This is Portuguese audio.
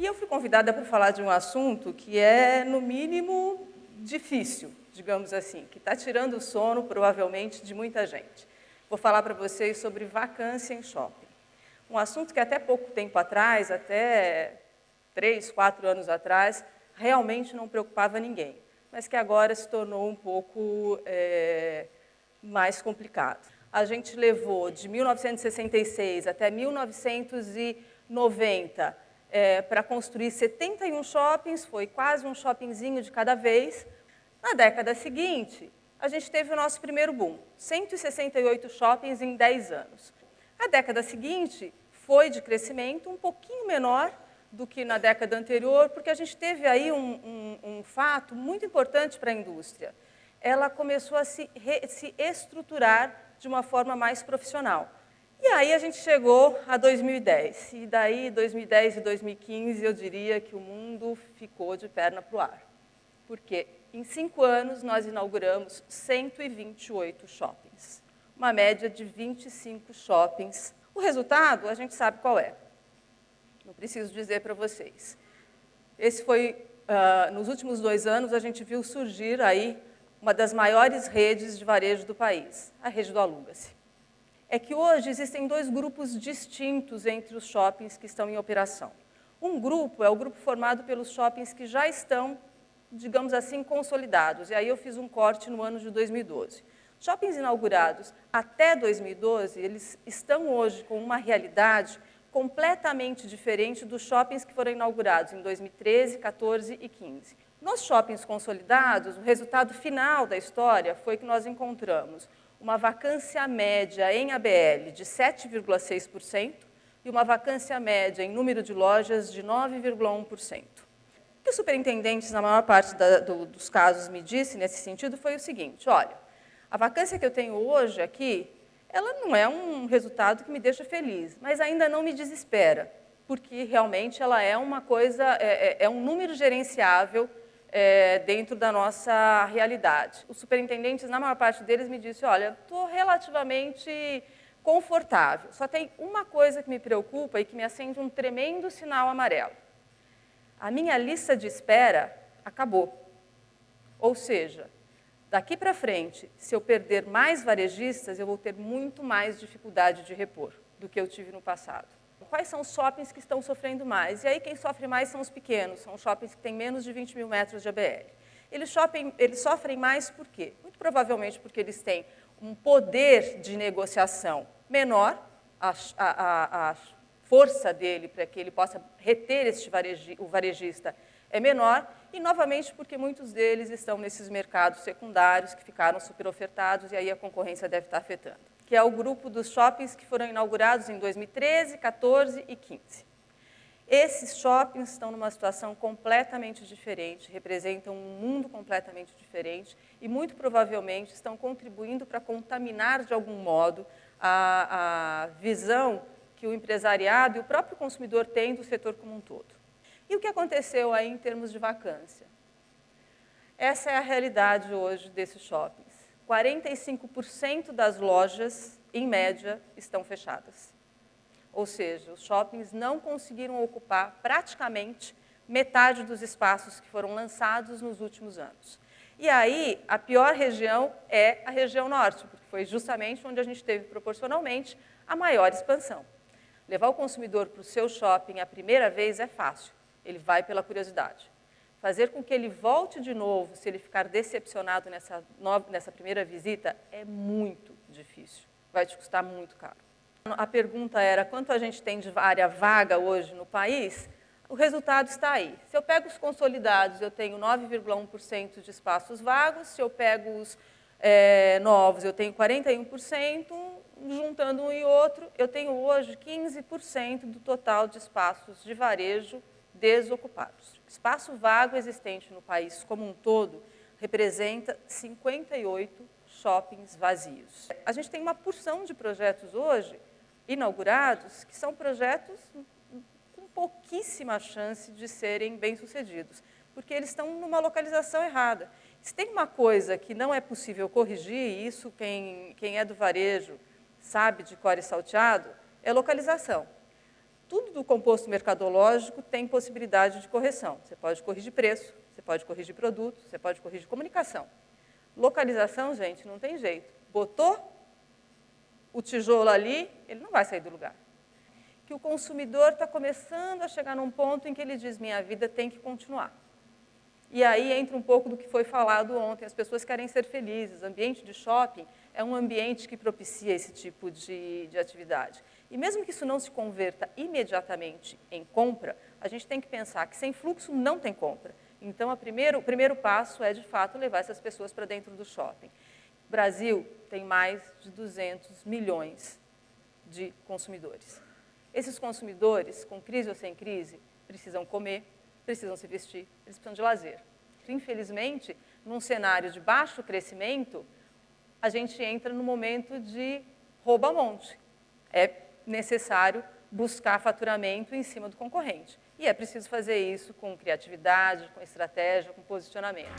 E eu fui convidada para falar de um assunto que é, no mínimo, difícil, digamos assim, que está tirando o sono, provavelmente, de muita gente. Vou falar para vocês sobre vacância em shopping. Um assunto que até pouco tempo atrás, até 3, 4 anos atrás, realmente não preocupava ninguém, mas que agora se tornou um pouco mais complicado. A gente levou de 1966 até 1990 para construir 71 shoppings, foi quase um shoppingzinho de cada vez. Na década seguinte, a gente teve o nosso primeiro boom, 168 shoppings em 10 anos. A década seguinte foi de crescimento um pouquinho menor do que na década anterior, porque a gente teve aí um fato muito importante para a indústria. Ela começou a se estruturar de uma forma mais profissional. E aí a gente chegou a 2010. E daí, 2010 e 2015, eu diria que o mundo ficou de perna para o ar. Porque em 5 anos nós inauguramos 128 shoppings. Uma média de 25 shoppings. O resultado, a gente sabe qual é. Não preciso dizer para vocês. Esse foi, nos últimos 2 anos, a gente viu surgir aí uma das maiores redes de varejo do país, a rede do Aluga-se. É que hoje existem 2 grupos distintos entre os shoppings que estão em operação. Um grupo é o grupo formado pelos shoppings que já estão, digamos assim, consolidados. E aí eu fiz um corte no ano de 2012. Shoppings inaugurados até 2012, eles estão hoje com uma realidade completamente diferente dos shoppings que foram inaugurados em 2013, 14 e 15. Nos shoppings consolidados, o resultado final da história foi que nós encontramos uma vacância média em ABL de 7,6% e uma vacância média em número de lojas de 9,1%. O que os superintendentes, na maior parte dos casos, me disse nesse sentido foi o seguinte: olha, a vacância que eu tenho hoje aqui, ela não é um resultado que me deixa feliz, mas ainda não me desespera, porque realmente ela é uma coisa, é um número gerenciável dentro da nossa realidade. Os superintendentes, na maior parte deles, me disseram: olha, estou relativamente confortável, só tem uma coisa que me preocupa e que me acende um tremendo sinal amarelo. A minha lista de espera acabou. Ou seja, daqui para frente, se eu perder mais varejistas, eu vou ter muito mais dificuldade de repor do que eu tive no passado. Quais são os shoppings que estão sofrendo mais? E aí quem sofre mais são os pequenos, são os shoppings que têm menos de 20 mil metros de ABL. Eles sofrem mais por quê? Muito provavelmente porque eles têm um poder de negociação menor, a força dele para que ele possa reter o varejista é menor, e novamente porque muitos deles estão nesses mercados secundários que ficaram superofertados e aí a concorrência deve estar afetando, que é o grupo dos shoppings que foram inaugurados em 2013, 14 e 15. Esses shoppings estão numa situação completamente diferente, representam um mundo completamente diferente e, muito provavelmente, estão contribuindo para contaminar, de algum modo, a visão que o empresariado e o próprio consumidor têm do setor como um todo. E o que aconteceu aí em termos de vacância? Essa é a realidade hoje desses shoppings. 45% das lojas, em média, estão fechadas. Ou seja, os shoppings não conseguiram ocupar praticamente metade dos espaços que foram lançados nos últimos anos. E aí, a pior região é a região norte, porque foi justamente onde a gente teve, proporcionalmente, a maior expansão. Levar o consumidor para o seu shopping a primeira vez é fácil, ele vai pela curiosidade. Fazer com que ele volte de novo, se ele ficar decepcionado nessa primeira visita, é muito difícil, vai te custar muito caro. A pergunta era: quanto a gente tem de área vaga hoje no país? O resultado está aí. Se eu pego os consolidados, eu tenho 9,1% de espaços vagos. Se eu pego os novos, eu tenho 41%. Juntando um e outro, eu tenho hoje 15% do total de espaços de varejo desocupados. O espaço vago existente no país como um todo representa 58 shoppings vazios. A gente tem uma porção de projetos hoje inaugurados que são projetos com pouquíssima chance de serem bem-sucedidos, porque eles estão numa localização errada. Se tem uma coisa que não é possível corrigir, e isso quem é do varejo sabe de cor e salteado, é localização. Tudo do composto mercadológico tem possibilidade de correção. Você pode corrigir preço, você pode corrigir produto, você pode corrigir comunicação. Localização, gente, não tem jeito. Botou o tijolo ali, ele não vai sair do lugar. Que o consumidor está começando a chegar num ponto em que ele diz, minha vida tem que continuar. E aí entra um pouco do que foi falado ontem, as pessoas querem ser felizes. O ambiente de shopping é um ambiente que propicia esse tipo de atividade. E mesmo que isso não se converta imediatamente em compra, a gente tem que pensar que sem fluxo não tem compra. Então, o primeiro passo é, de fato, levar essas pessoas para dentro do shopping. O Brasil tem mais de 200 milhões de consumidores. Esses consumidores, com crise ou sem crise, precisam comer, precisam se vestir, eles precisam de lazer. Infelizmente, num cenário de baixo crescimento, a gente entra no momento de rouba-monte. É necessário buscar faturamento em cima do concorrente. E é preciso fazer isso com criatividade, com estratégia, com posicionamento.